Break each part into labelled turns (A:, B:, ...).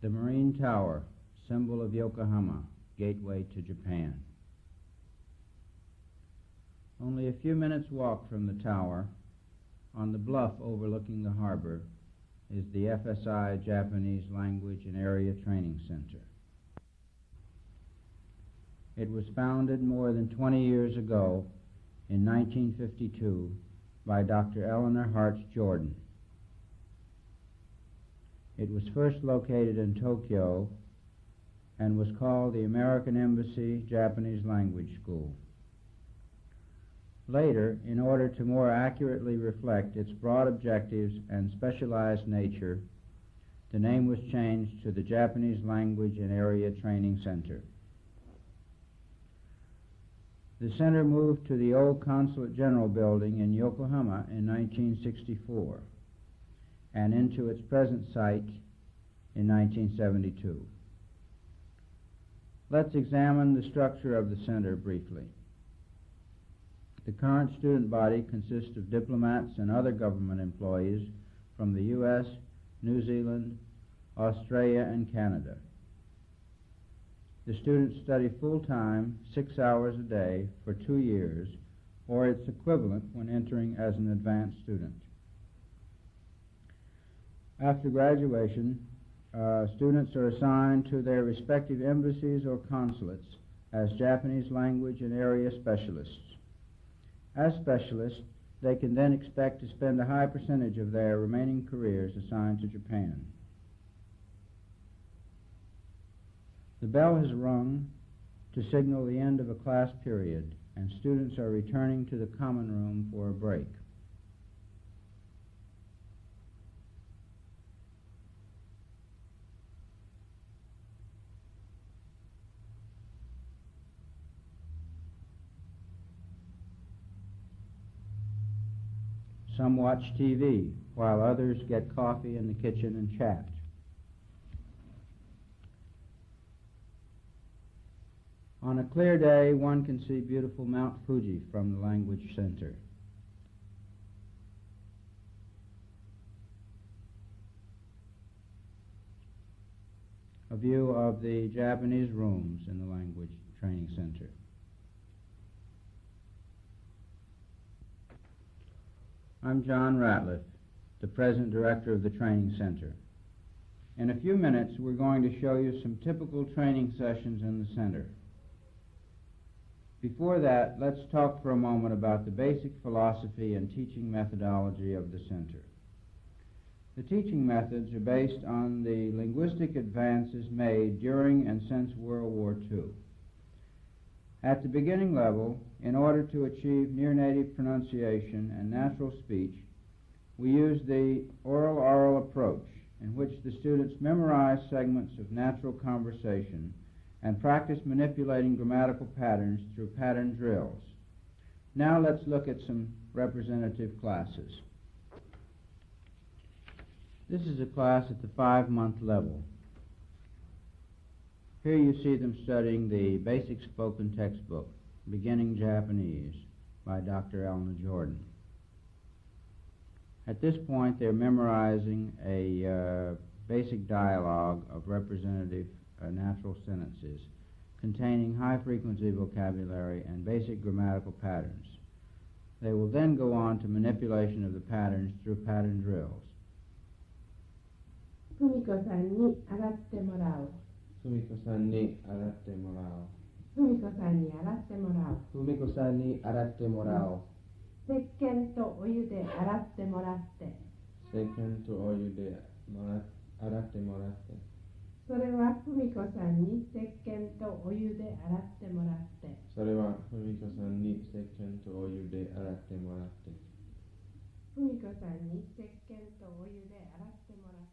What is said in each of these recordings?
A: The Marine Tower, symbol of Yokohama, gateway to Japan. Only a few minutes' walk from the tower, on the bluff overlooking the harbor, is the FSI Japanese Language and Area Training Center. It was founded more than 20 years ago, in 1952, by Dr. Eleanor Hartz Jordan. It was first located in Tokyo and was called the American Embassy Japanese Language School. Later, in order to more accurately reflect its broad objectives and specialized nature, the name was changed to the Japanese Language and Area Training Center. The center moved to the old Consulate General building in Yokohama in 1964 and into its present site in 1972. Let's examine the structure of the center briefly. The current student body consists of diplomats and other government employees from the U.S., New Zealand, Australia, and Canada. The students study full-time, 6 hours a day for 2 years, or its equivalent when entering as an advanced student. After graduation, students are assigned to their respective embassies or consulates as Japanese language and area specialists. As specialists, they can then expect to spend a high percentage of their remaining careers assigned to Japan. The bell has rung to signal the end of a class period, and students are returning to the common room for a break. Some watch TV, while others get coffee in the kitchen and chat. On a clear day, one can see beautiful Mount Fuji from the Language Center. A view of the Japanese rooms in the Language Training Center. I'm John Ratliff, the Present Director of the Training Center. In a few minutes, we're going to show you some typical training sessions in the center. Before that, let's talk for a moment about the basic philosophy and teaching methodology of the center. The teaching methods are based on the linguistic advances made during and since World War II. At the beginning level, in order to achieve near-native pronunciation and natural speech, we use the oral approach, in which the students memorize segments of natural conversation and practice manipulating grammatical patterns through pattern drills. Now let's look at some representative classes. This is a class at the 5-month level. Here you see them studying the basic spoken textbook, Beginning Japanese, by Dr. Eleanor Jordan. At this point, they're memorizing a basic dialogue of representative natural sentences containing high-frequency vocabulary and basic grammatical patterns. They will then go on to manipulation of the patterns through pattern drills.
B: ふみこさんに洗ってもらう。
C: ふみこさんに洗ってもらう。
B: ふみこさんに洗ってもらう。
C: ふみこさんに洗ってもらおう。
B: 石鹸とお湯で洗ってもらって。
C: 石鹸とお湯で洗ってもらって。
B: それはふみこさんに石鹸とお湯で洗ってもらって。
C: それはふみこさんに石鹸とお湯で洗ってもらって。
B: ふみこさんに石鹸とお湯で洗ってもらって。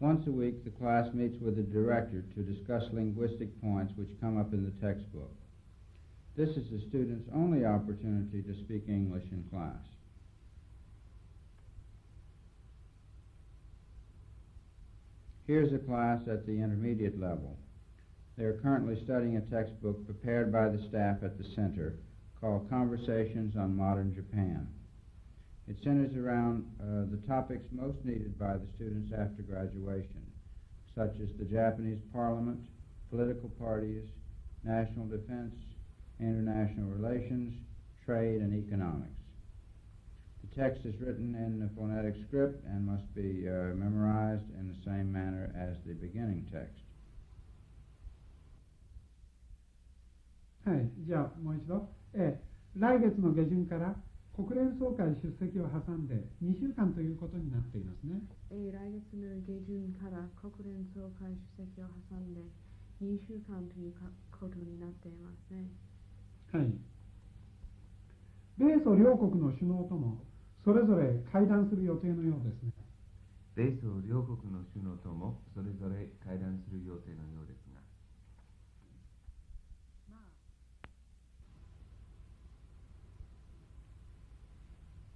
A: Once a week, the class meets with the director to discuss linguistic points which come up in the textbook. This is the student's only opportunity to speak English in class. Here's a class at the intermediate level. They are currently studying a textbook prepared by the staff at the center called Conversations on Modern Japan. It centers around the topics most needed by the students after graduation, such as the Japanese Parliament, political parties, national defense, international relations, trade, and economics. The text is written in the phonetic script and must be memorized in the same manner as the beginning text.
D: はい、じゃあもう一度、来月の下旬から国連総会出席を挟んで2週間ということになっていますね。
E: 来月の下旬から国連総会出席を挟んで2週間ということになっていますね。
D: はい。米ソ両国の首脳ともそれぞれ会談する予定のようですね。
F: 米ソ両国の首脳ともそれぞれ会談する予定のようですが、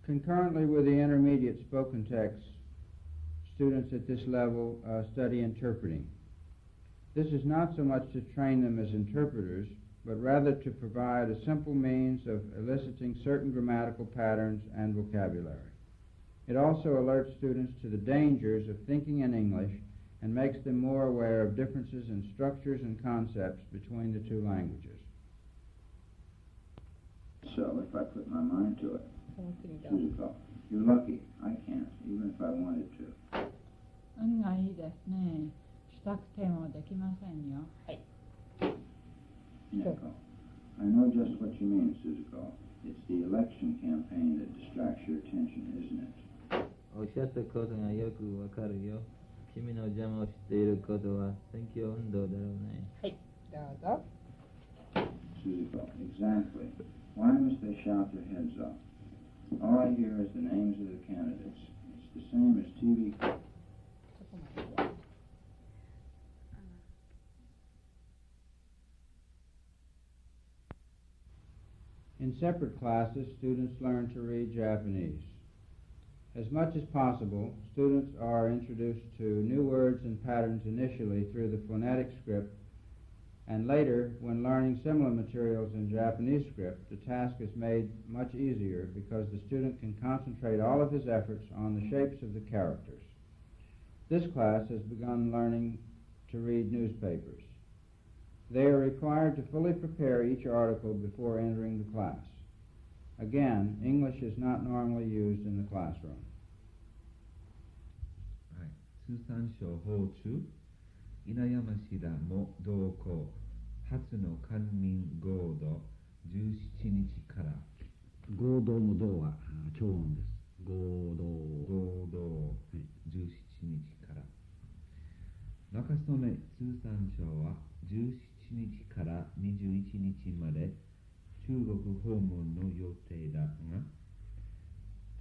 A: Concurrently with the intermediate spoken text, students at this level study interpreting. This is not so much to train them as interpreters, but rather to provide a simple means of eliciting certain grammatical patterns and vocabulary. It also alerts students to the dangers of thinking in English and makes them more aware of differences in structures and concepts between the two languages.
G: So if I put my mind to it, physical, you're lucky. I can't, even if I wanted to.
H: 運がいいですね。したくてもできませんよ。はい。
G: Neko, I know just what you mean, Suzuko. It's the election campaign that distracts your attention, isn't it?
C: おっしゃったことがよくわかるよ。君の邪魔をしていることは選挙運動だろうね。
H: はい、どうぞ。
G: Suzuko, exactly. Why must they shout their heads off? All I hear is the names of the candidates. It's the same as TV.
A: In separate classes, students learn to read Japanese. As much as possible, students are introduced to new words and patterns initially through the phonetic script, and later, when learning similar materials in Japanese script, the task is made much easier because the student can concentrate all of his efforts on the shapes of the characters. This class has begun learning to read newspapers. They are required to fully prepare each article before entering the class. Again, English is not normally used in the classroom.
F: はい、通産省訪中、稲山市らも同行、初の官民合同17日から。
I: 合同の同は長音です。合同、17日から。中曽根通産省は17日から21日まで中国訪問の予定だが、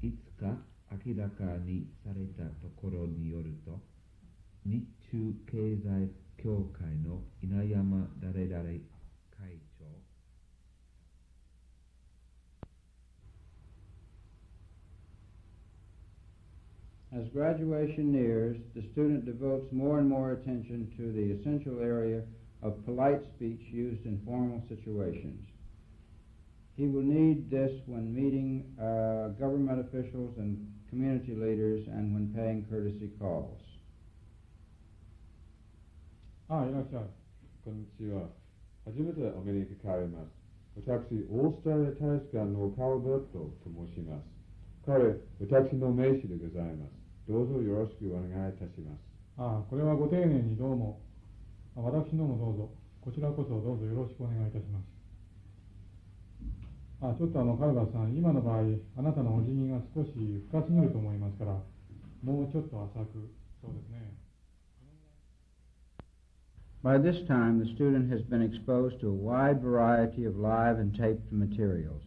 I: いつか明らかにされたところによると、日中経済協会の稲山誰々会長、
A: As graduation nears, the student devotes more and more attention to the essential area of polite speech used in formal situations. He will need this when meeting government officials and community leaders and when paying courtesy calls.
J: いらっしゃい。こんにちは。初めてアメリカ帰ります。私、オーストラリア大使館のカルベルトと申します。彼、私の名刺でございます。どうぞよろしくお願いいたします。これはご丁寧にどうも。私のもどうぞ。こちらこそどうぞよろしくお願いいたします。ちょっとカルバさん、今の場合、あなたのお辞儀が少し深すぎると思いますから、もうちょっと浅く。そうですね。
A: By this time, the student has been exposed to a wide variety of live and taped materials,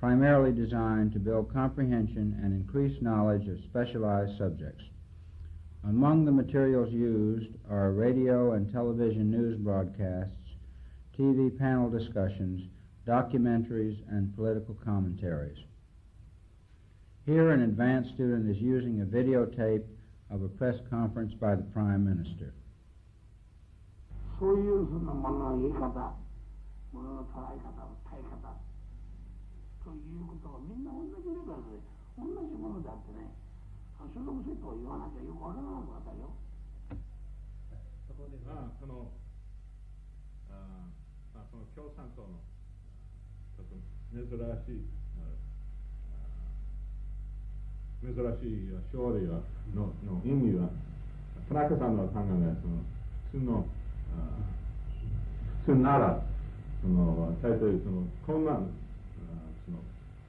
A: primarily designed to build comprehension and increase knowledge of specialized subjects. Among the materials used are radio and television news broadcasts, TV panel discussions, documentaries, and political commentaries. Here, an advanced student is using a videotape of a press conference by the Prime Minister.
I: そういうふうなものの言い方、ものの捉え方、伝え方ということをみんな同じレベルで
K: 同じものだってね、所属セットを言わなきゃよくわからなかったよ。
J: そこでその共産党のちょっと珍しい勝利の意味は、田中さんの考えは普通なら大体困難、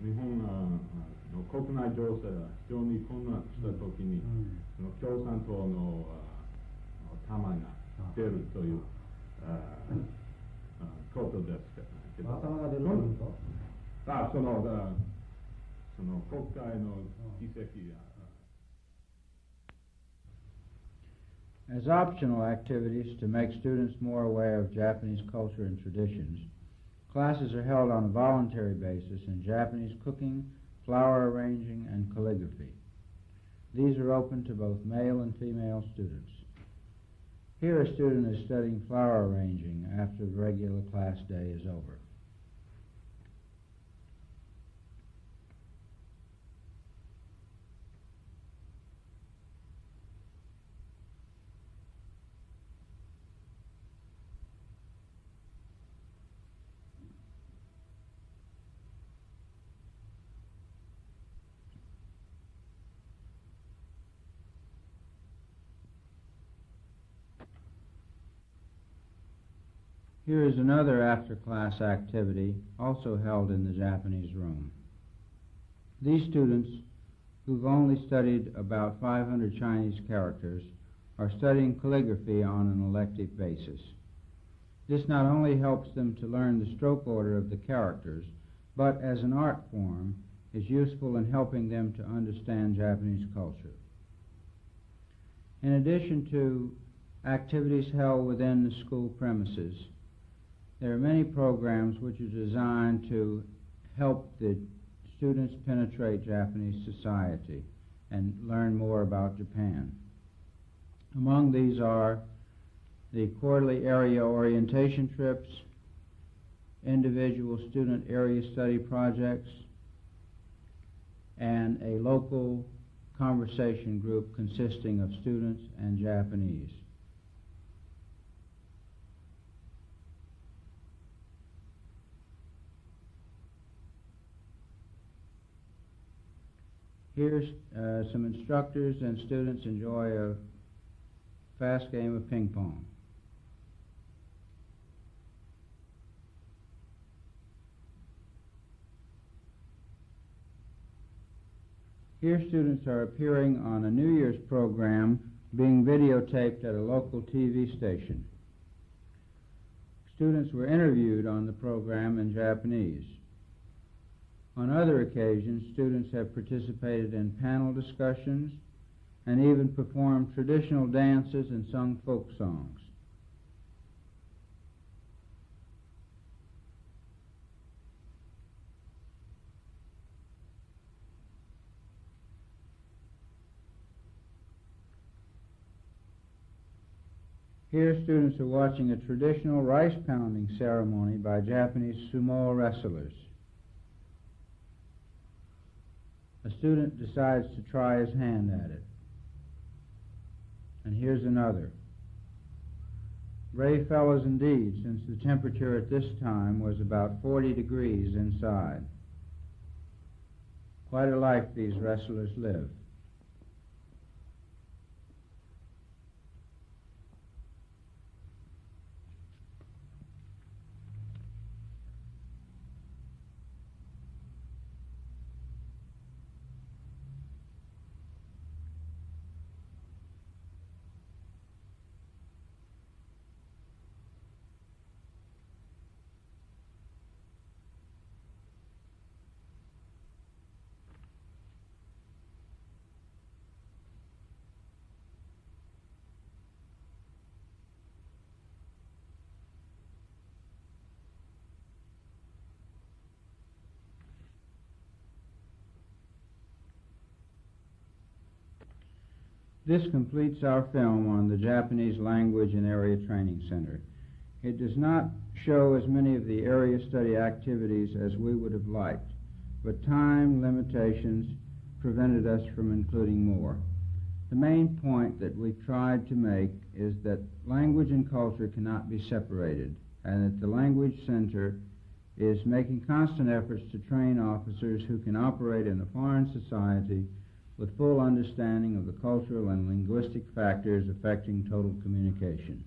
J: 日本の国内情勢が非常に困難したときに、共産党の弾が出るということですけど、
L: 頭が出るというと、
J: 国会の議席や。
A: As optional activities to make students more aware of Japanese culture and traditions, classes are held on a voluntary basis in Japanese cooking, flower arranging, and calligraphy. These are open to both male and female students. Here a student is studying flower arranging after the regular class day is over. Here is another after-class activity also held in the Japanese room. These students, who've only studied about 500 Chinese characters, are studying calligraphy on an elective basis. This not only helps them to learn the stroke order of the characters, but as an art form is useful in helping them to understand Japanese culture. In addition to activities held within the school premises, there are many programs which are designed to help the students penetrate Japanese society and learn more about Japan. Among these are the quarterly area orientation trips, individual student area study projects, and a local conversation group consisting of students and Japanese. Here, some instructors and students enjoy a fast game of ping pong. Here, students are appearing on a New Year's program being videotaped at a local TV station. Students were interviewed on the program in Japanese. On other occasions, students have participated in panel discussions and even performed traditional dances and sung folk songs. Here, students are watching a traditional rice pounding ceremony by Japanese sumo wrestlers. A student decides to try his hand at it. And here's another. Brave fellows indeed, since the temperature at this time was about 40 degrees inside. Quite a life these wrestlers live. This completes our film on the Japanese Language and Area Training Center. It does not show as many of the area study activities as we would have liked, but time limitations prevented us from including more. The main point that we've tried to make is that language and culture cannot be separated, and that the Language Center is making constant efforts to train officers who can operate in a foreign society with full understanding of the cultural and linguistic factors affecting total communication.